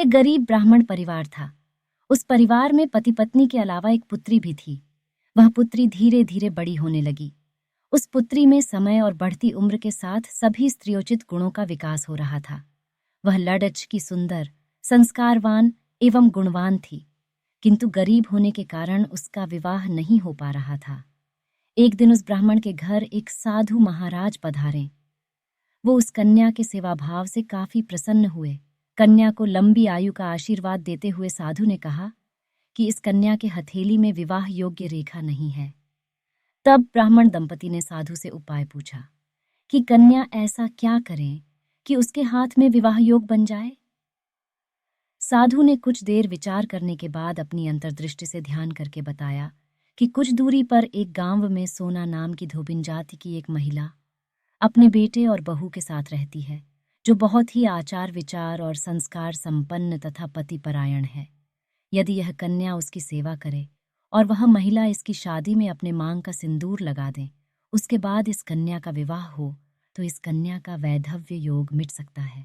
एक गरीब ब्राह्मण परिवार था। उस परिवार में पति पत्नी के अलावा एक पुत्री भी थी। वह पुत्री धीरे धीरे बड़ी होने लगी। उस पुत्री में समय और बढ़ती उम्र के साथ सभी स्त्रियोचित गुणों का विकास हो रहा था। वह लड़च की सुंदर, संस्कारवान एवं गुणवान थी, किंतु गरीब होने के कारण उसका विवाह नहीं हो पा रहा था। एक दिन उस ब्राह्मण के घर एक साधु महाराज पधारे। वो उस कन्या के सेवाभाव से काफी प्रसन्न हुए। कन्या को लंबी आयु का आशीर्वाद देते हुए साधु ने कहा कि इस कन्या के हथेली में विवाह योग्य रेखा नहीं है। तब ब्राह्मण दंपति ने साधु से उपाय पूछा कि कन्या ऐसा क्या करे कि उसके हाथ में विवाह योग बन जाए। साधु ने कुछ देर विचार करने के बाद अपनी अंतर्दृष्टि से ध्यान करके बताया कि कुछ दूरी पर एक गांव में सोना नाम की धोबिन जाति की एक महिला अपने बेटे और बहू के साथ रहती है, जो बहुत ही आचार विचार और संस्कार संपन्न तथा पतिपरायण है। यदि यह कन्या उसकी सेवा करे और वह महिला इसकी शादी में अपने मांग का सिंदूर लगा दे, उसके बाद इस कन्या का विवाह हो तो इस कन्या का वैधव्य योग मिट सकता है।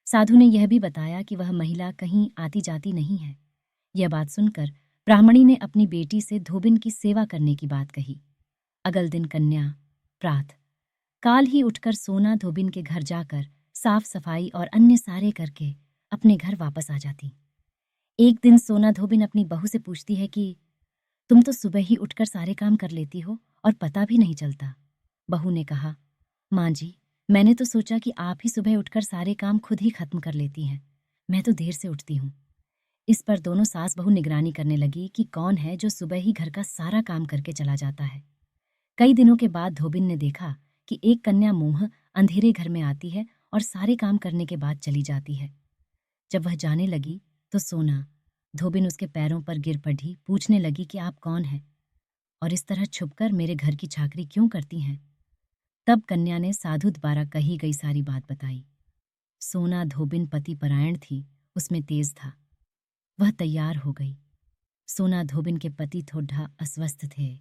साधु ने यह भी बताया कि वह महिला कहीं आती जाती नहीं है। यह बात सुनकर ब्राह्मणी ने अपनी बेटी से धोबिन की सेवा करने की बात कही। अगले दिन कन्या प्रातः काल ही उठकर सोना धोबिन के घर जाकर साफ सफाई और अन्य सारे करके अपने घर वापस आ जाती। एक दिन सोना धोबिन अपनी बहू से पूछती है कि तुम तो सुबह ही उठकर सारे काम कर लेती हो और पता भी नहीं चलता। बहू ने कहा, माँ जी, मैंने तो सोचा कि आप ही सुबह उठकर सारे काम खुद ही खत्म कर लेती हैं। मैं तो देर से उठती हूँ। इस पर दोनों सास बहू निगरानी करने लगी कि कौन है जो सुबह ही घर का सारा काम करके चला जाता है। कई दिनों के बाद धोबिन ने देखा कि एक कन्या मुंह अंधेरे घर में आती है और सारे काम करने के बाद चली जाती है। जब वह जाने लगी तो सोना धोबिन उसके पैरों पर गिर पड़ी, पूछने लगी कि आप कौन हैं और इस तरह छुपकर मेरे घर की चाकरी क्यों करती हैं। तब कन्या ने साधु द्वारा कही गई सारी बात बताई। सोना धोबिन पति परायण थी, उसमें तेज था। वह तैयार हो गई। सोना धोबिन के पति थोड़ा अस्वस्थ थे।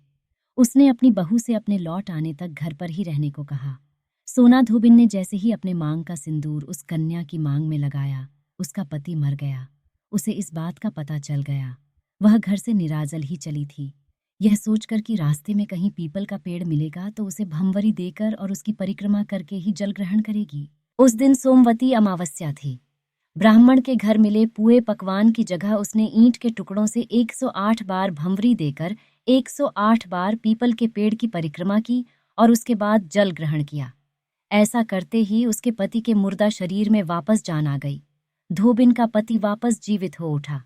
उसने अपनी बहू से अपने लौट आने तक घर पर ही रहने को कहा। सोना धोबिन ने जैसे ही अपने मांग का सिंदूर उस कन्या की मांग में लगाया, उसका पति मर गया। उसे इस बात का पता चल गया। वह घर से निराजल ही चली थी, यह सोचकर कि रास्ते में कहीं पीपल का पेड़ मिलेगा तो उसे भंवरी देकर और उसकी परिक्रमा करके ही जल ग्रहण करेगी। उस दिन सोमवती अमावस्या थी। ब्राह्मण के घर मिले पुए पकवान की जगह उसने ईंट के टुकड़ों से 108 बार भंवरी देकर 108 बार पीपल के पेड़ की परिक्रमा की और उसके बाद जल ग्रहण किया। ऐसा करते ही उसके पति के मुर्दा शरीर में वापस जान आ गई। धोबिन का पति वापस जीवित हो उठा।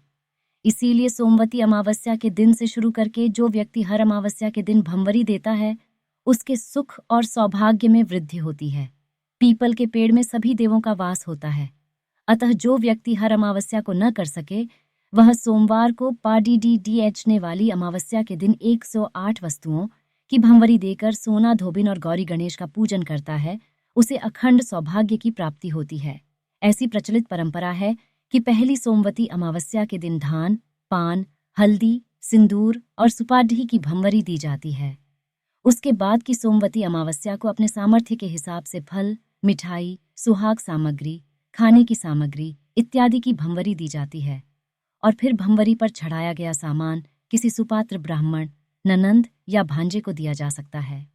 इसीलिए सोमवती अमावस्या के दिन से शुरू करके जो व्यक्ति हर अमावस्या के दिन भंवरी देता है, उसके सुख और सौभाग्य में वृद्धि होती है। पीपल के पेड़ में सभी देवों का वास होता है। अतः जो व्यक्ति हर अमावस्या को न कर सके, वह सोमवार को पाडीडीडीएचने वाली अमावस्या के दिन 108 वस्तुओं की भंवरी देकर सोना धोबिन और गौरी गणेश का पूजन करता है, उसे अखंड सौभाग्य की प्राप्ति होती है। ऐसी प्रचलित परंपरा है कि पहली सोमवती अमावस्या के दिन धान, पान, हल्दी, सिंदूर और सुपाढ़ी की भंवरी दी जाती है। उसके बाद की सोमवती अमावस्या को अपने सामर्थ्य के हिसाब से फल, मिठाई, सुहाग सामग्री, खाने की सामग्री इत्यादि की भंवरी दी जाती है और फिर भंवरी पर चढ़ाया गया सामान किसी सुपात्र ब्राह्मण, ननंद या भांजे को दिया जा सकता है।